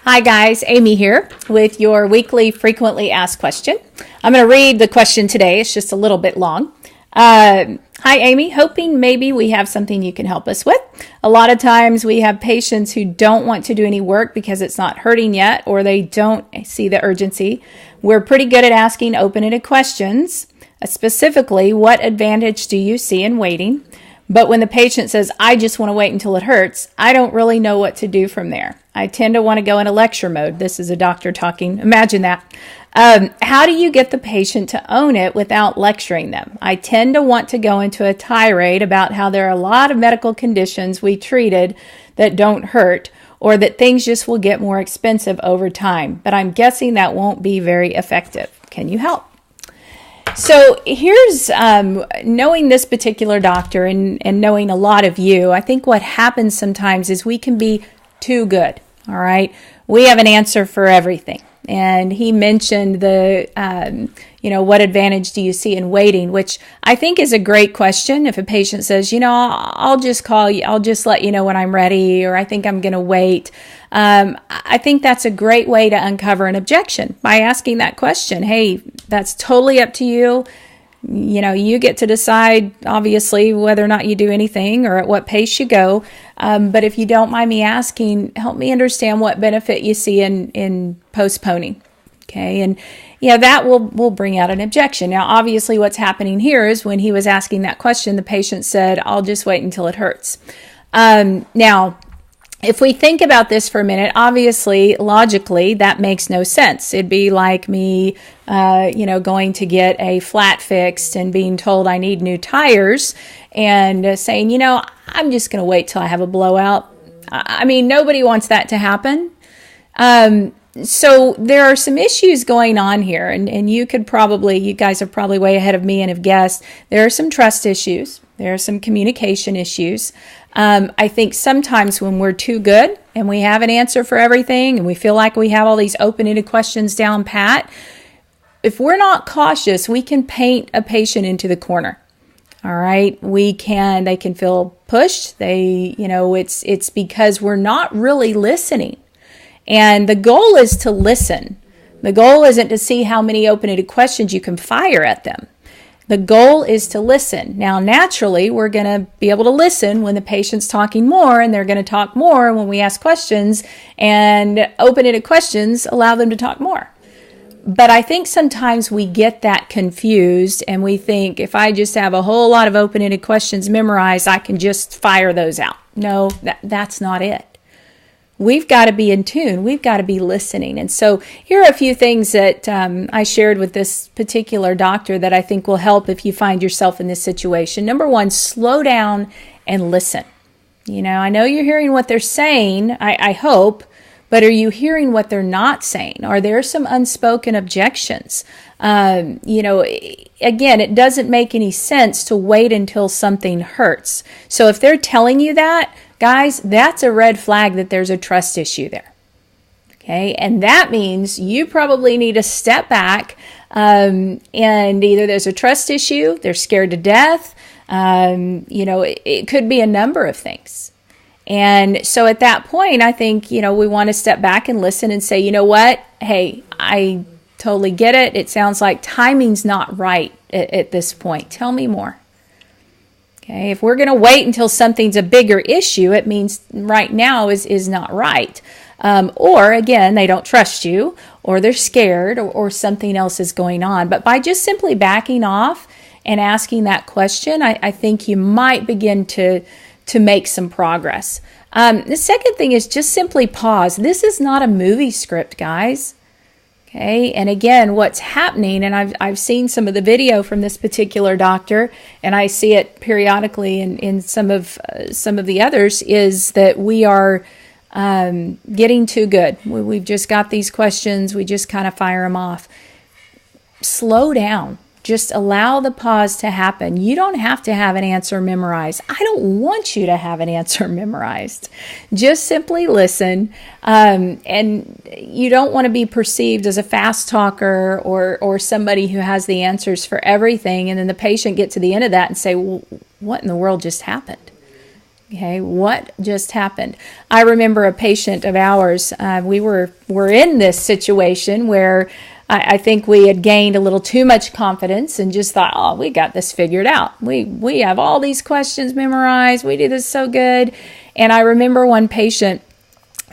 Hi guys, Amy here with your weekly frequently asked question. I'm going to read the question today. It's just a little bit long. Hi Amy, hoping maybe we have something you can help us with. A lot of times we have patients who don't want to do any work because it's not hurting yet or they don't see the urgency. We're pretty good at asking open-ended questions. Specifically, what advantage do you see in waiting? But when the patient says, I just want to wait until it hurts, I don't really know what to do from there. I tend to want to go into lecture mode. This is a doctor talking. Imagine that. How do you get the patient to own it without lecturing them? I tend to want to go into a tirade about how there are a lot of medical conditions we treated that don't hurt, or that things just will get more expensive over time. But I'm guessing that won't be very effective. Can you help? So here's, knowing this particular doctor and knowing a lot of you, I think what happens sometimes is we can be too good, all right? We have an answer for everything. And he mentioned what advantage do you see in waiting, which I think is a great question. If a patient says, I'll just call you, I'll just let you know when I'm ready, or I think I'm going to wait. I think that's a great way to uncover an objection by asking that question. Hey, that's totally up to you. You get to decide, obviously, whether or not you do anything or at what pace you go. But if you don't mind me asking, help me understand what benefit you see in postponing. Okay. And, that will bring out an objection. Now, obviously, what's happening here is when he was asking that question, the patient said, I'll just wait until it hurts. Now, if we think about this for a minute, obviously, logically, that makes no sense. It'd be like me, going to get a flat fixed and being told I need new tires and saying, I'm just going to wait till I have a blowout. I mean, nobody wants that to happen. So there are some issues going on here, and you guys are probably way ahead of me and have guessed. There are some trust issues. There are some communication issues. I think sometimes when we're too good and we have an answer for everything and we feel like we have all these open-ended questions down pat, if we're not cautious, we can paint a patient into the corner. All right. They can feel pushed. It's because we're not really listening. And the goal is to listen. The goal isn't to see how many open-ended questions you can fire at them. The goal is to listen. Now, naturally, we're going to be able to listen when the patient's talking more, and they're going to talk more when we ask questions, and open-ended questions allow them to talk more. But I think sometimes we get that confused, and we think if I just have a whole lot of open-ended questions memorized, I can just fire those out. No, that's not it. We've got to be in tune. We've got to be listening. And so here are a few things that I shared with this particular doctor that I think will help if you find yourself in this situation. Number one, slow down and listen. I know you're hearing what they're saying, I hope, but are you hearing what they're not saying? Are there some unspoken objections? Again, it doesn't make any sense to wait until something hurts. So if they're telling you that, guys, that's a red flag that there's a trust issue there. Okay, and that means you probably need to step back and either there's a trust issue, they're scared to death, it could be a number of things. And so at that point, I think, we want to step back and listen and say, you know what? Hey, I totally get it. It sounds like timing's not right at this point. Tell me more. Okay, if we're going to wait until something's a bigger issue, it means right now is not right. Or again, they don't trust you, or they're scared, or something else is going on. But by just simply backing off and asking that question, I think you might begin to make some progress. The second thing is just simply pause. This is not a movie script, guys. Okay, and again, what's happening, and I've seen some of the video from this particular doctor, and I see it periodically in some of the others, is that we are getting too good. We've just got these questions, we just kind of fire them off. Slow down. Just allow the pause to happen. You don't have to have an answer memorized. I don't want you to have an answer memorized. Just simply listen. And you don't want to be perceived as a fast talker or somebody who has the answers for everything. And then the patient get to the end of that and say, well, what in the world just happened? Okay, what just happened? I remember a patient of ours. We were in this situation where I think we had gained a little too much confidence and just thought, oh, we got this figured out. We have all these questions memorized. We do this so good. And I remember one patient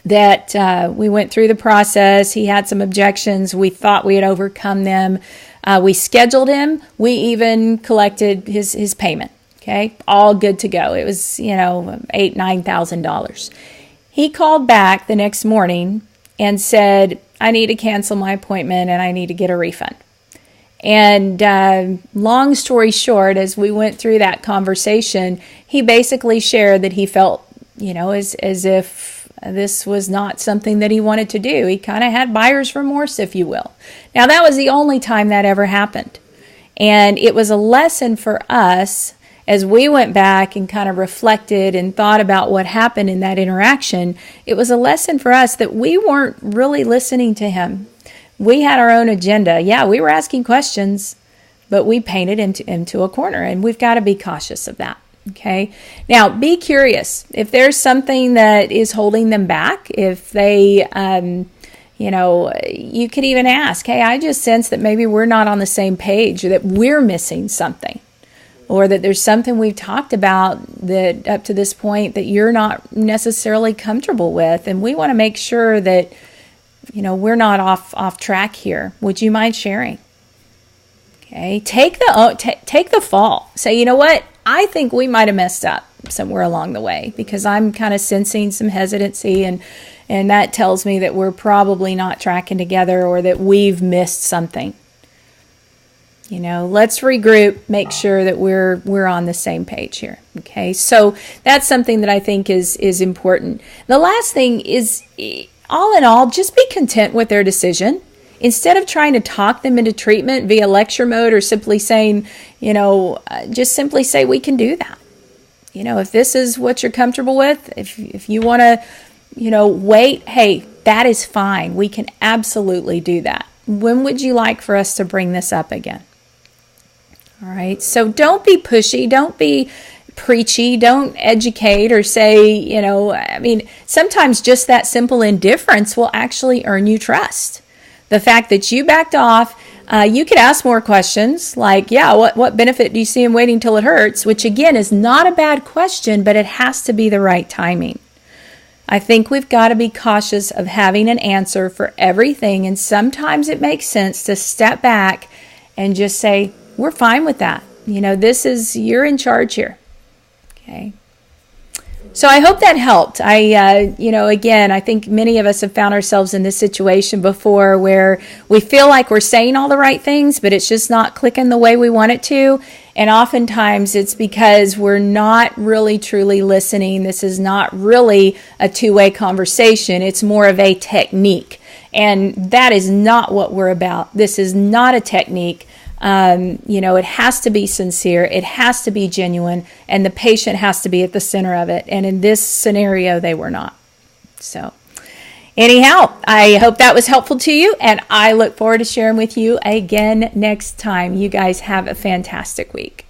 that we went through the process. He had some objections. We thought we had overcome them. We scheduled him. We even collected his payment. Okay, all good to go. It was, $8,000-$9,000. He called back the next morning and said, I need to cancel my appointment and I need to get a refund. And long story short, as we went through that conversation, he basically shared that he felt, as if this was not something that he wanted to do. He kind of had buyer's remorse, if you will. Now, that was the only time that ever happened. And it was a lesson for us as we went back and kind of reflected and thought about what happened in that interaction. It was a lesson for us that we weren't really listening to him. We had our own agenda. Yeah, we were asking questions, but we painted him into a corner, and we've got to be cautious of that. Okay. Now, be curious. If there's something that is holding them back, if they, you could even ask, hey, I just sense that maybe we're not on the same page, or that we're missing something, or that there's something we've talked about that up to this point that you're not necessarily comfortable with. And we want to make sure that, we're not off track here. Would you mind sharing? Okay. Take the fall. Say, you know what? I think we might have messed up somewhere along the way, because I'm kind of sensing some hesitancy, and that tells me that we're probably not tracking together, or that we've missed something. Let's regroup, make sure that we're on the same page here. Okay, so that's something that I think is important. The last thing is, all in all, just be content with their decision. Instead of trying to talk them into treatment via lecture mode, or simply saying, just simply say, we can do that. If this is what you're comfortable with, if you want to, wait, hey, that is fine. We can absolutely do that. When would you like for us to bring this up again? All right. So don't be pushy. Don't be preachy. Don't educate or say, sometimes just that simple indifference will actually earn you trust. The fact that you backed off, you could ask more questions like, what benefit do you see in waiting till it hurts? Which again is not a bad question, but it has to be the right timing. I think we've got to be cautious of having an answer for everything. And sometimes it makes sense to step back and just say, we're fine with that. You're in charge here. Okay. So I hope that helped. Again, I think many of us have found ourselves in this situation before where we feel like we're saying all the right things, but it's just not clicking the way we want it to. And oftentimes it's because we're not really truly listening. This is not really a two-way conversation. It's more of a technique. And that is not what we're about. This is not a technique. It has to be sincere, it has to be genuine, and the patient has to be at the center of it. And in this scenario, they were not. So anyhow, I hope that was helpful to you, and I look forward to sharing with you again next time. You guys have a fantastic week.